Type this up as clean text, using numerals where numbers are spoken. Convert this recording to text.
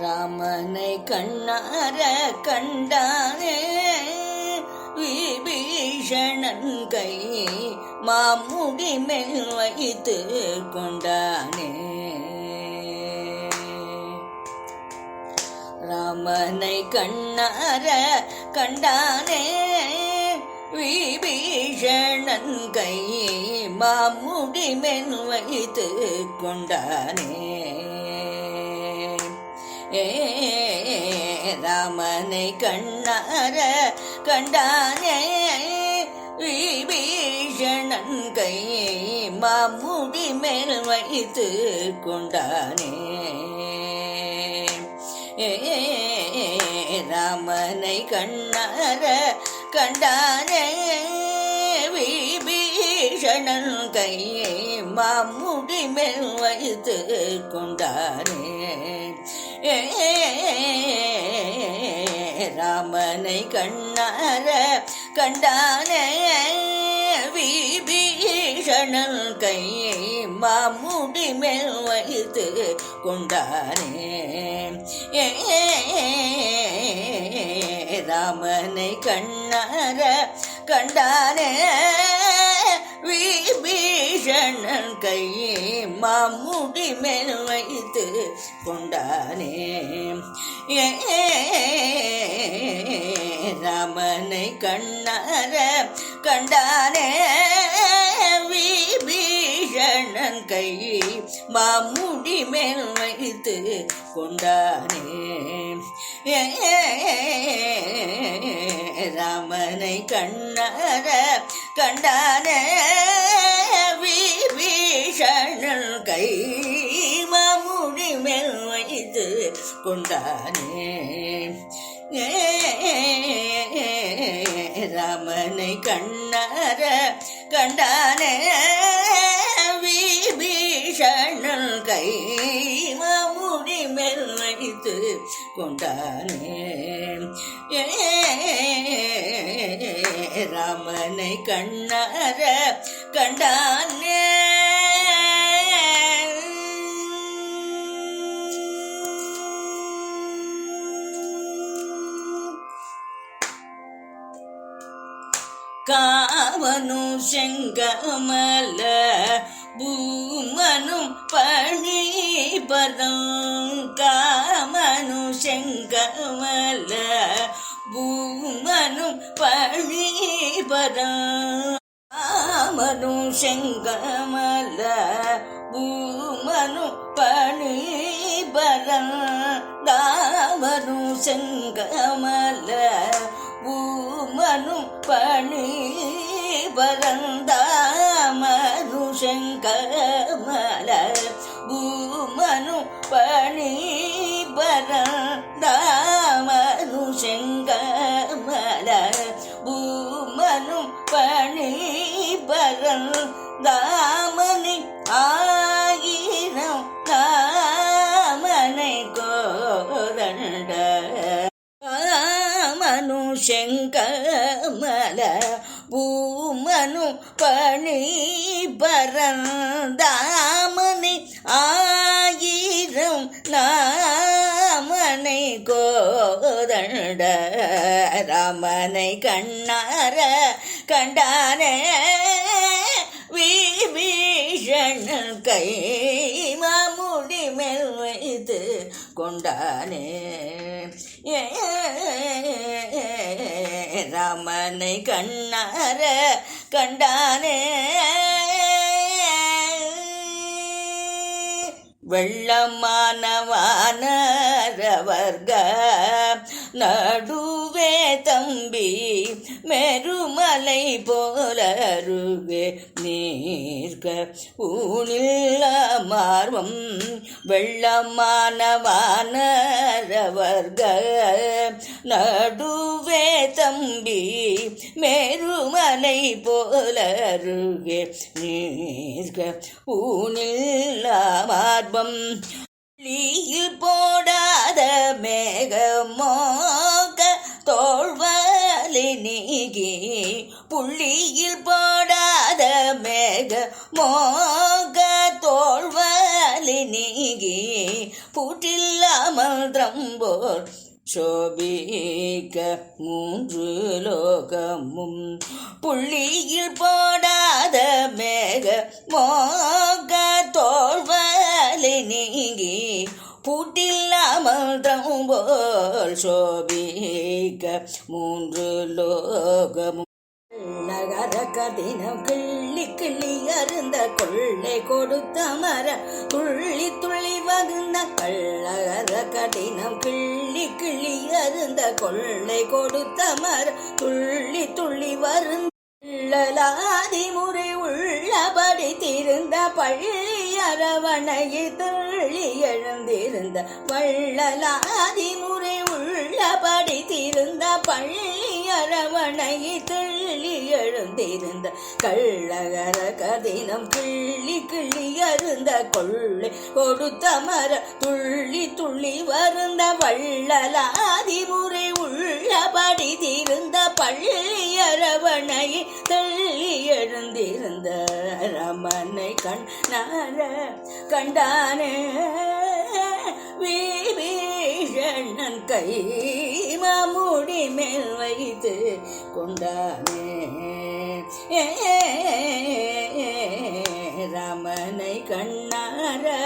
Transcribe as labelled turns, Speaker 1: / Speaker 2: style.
Speaker 1: ராமனை கண்ணார கண்டானே விபீஷணன் கை மாமுடி மேல் வைத்து கொண்டானே. ராமனை கண்ணார கண்டானே விபீஷணன் கை மாமுடி மேல் வைத்து கொண்டானே. ராமனை கண்ணார கண்டானே விபீஷணன் கை மாமுடி மேல் வைத்து கொண்டானே. ராமனை கண்ணார கண்டானே விபீஷணன் கை மாமுடி மேல் வைத்து கொண்டானே. ராமனை கண்ணார கண்டானே விபீஷணன் கை மாமுடி மேல் வைத்து கொண்டானே. ராமனை கண்ணார கண்டானே விபீஷணன் கை மாமுடி மேல் வைத்து கொண்டானே. ராமனை கண்ணார கண்டானே விபீஷணன் கை மாமுடி மேல் வைத்து கொண்டானே. ராமனை கண்ணார கண்டானே விபீஷணன் கை மாமுடி மேல் வைத்து கொண்டானே. ராமனை கண்ணார கண்டானே விபீஷணன் கை மாமுடி மேல் வைத்து கொண்டானே. ராமனை கண்ணார கண்டானே. Common Sengamala பூமனு பணிபதம். Common Sengamala பூமனு பணிபதம். Common Sengamala பூமனு பணிபதம். தாமனு Sengamala பூமனு பணிபரந்தாமனு Sengamala பூமனு பணிபரந்தாமனு Sengamala பூமனு பணிபரந்தாமனி ஆயிரம் தாமனை கோதண்ட. மனு செங்கமல பூமனு பணிபரந்தாமனி ஆயிரம் நாமனை கோதண்ட. ராமனை கண்ணார கண்டானே விபீஷணன் கை மாமுடி மேல் வைத்து கொண்டானே. ராமனை கண்ணார கண்டானே வெள்ளமான வானரவர்க நடுவே தம்பி மெருமலை போலருவே நீர்க ஊனில்ல மார்வம். வெள்ளமான வானரவர்க நடுவே தம்பி மெருமலை போலருவே நீர்க ஊனில்ல மார்வம். புள்ளியில் போடாத மேகமோக தோழ்வலி நீகி. புள்ளியில் போடாத மேகமோக தோழ்வலி நீகி. பூட்டில்லாமல் திரம்போர் சோபிக்க மூன்று லோகமும் புள்ளியில் போடாத மேக மோக தோல்வலி நீங்கி பூட்டில்லாமல் திரம்போர் சோபிக்க மூன்று லோகமும் நகர கதினம் கிள்ளி கிள்ளி அருந்த கொள்ளை கொடுத்த மர துள்ளி துள்ளி வகுந்த கள்ளகர கடினம் கிள்ளி கிள்ளி அருந்த கொள்ளை கொடுத்த மர துள்ளி துள்ளி வருந்த முறை உள்ளபடி திருந்த பள்ளி அரவணையில் துள்ளி எழுந்திருந்த வள்ளலாதி முறை உள்ளபடி திருந்த பள்ளி அரவணையில் துள்ளி எழுந்திருந்த கள்ளகர கதினம் கிள்ளி கிள்ளி அருந்த கொள்ளை கொடுத்த மர துள்ளி துள்ளி வருந்த வள்ளலாதி முறை உள்ளபடி திருந்த பள்ளி அரவணையில் தள்ளி எழுந்திருந்த ரமனை கண்டானே விபீஷணன் கை மாமுடி மேல் வைத்து கொண்டானே ரமனை கண்டானே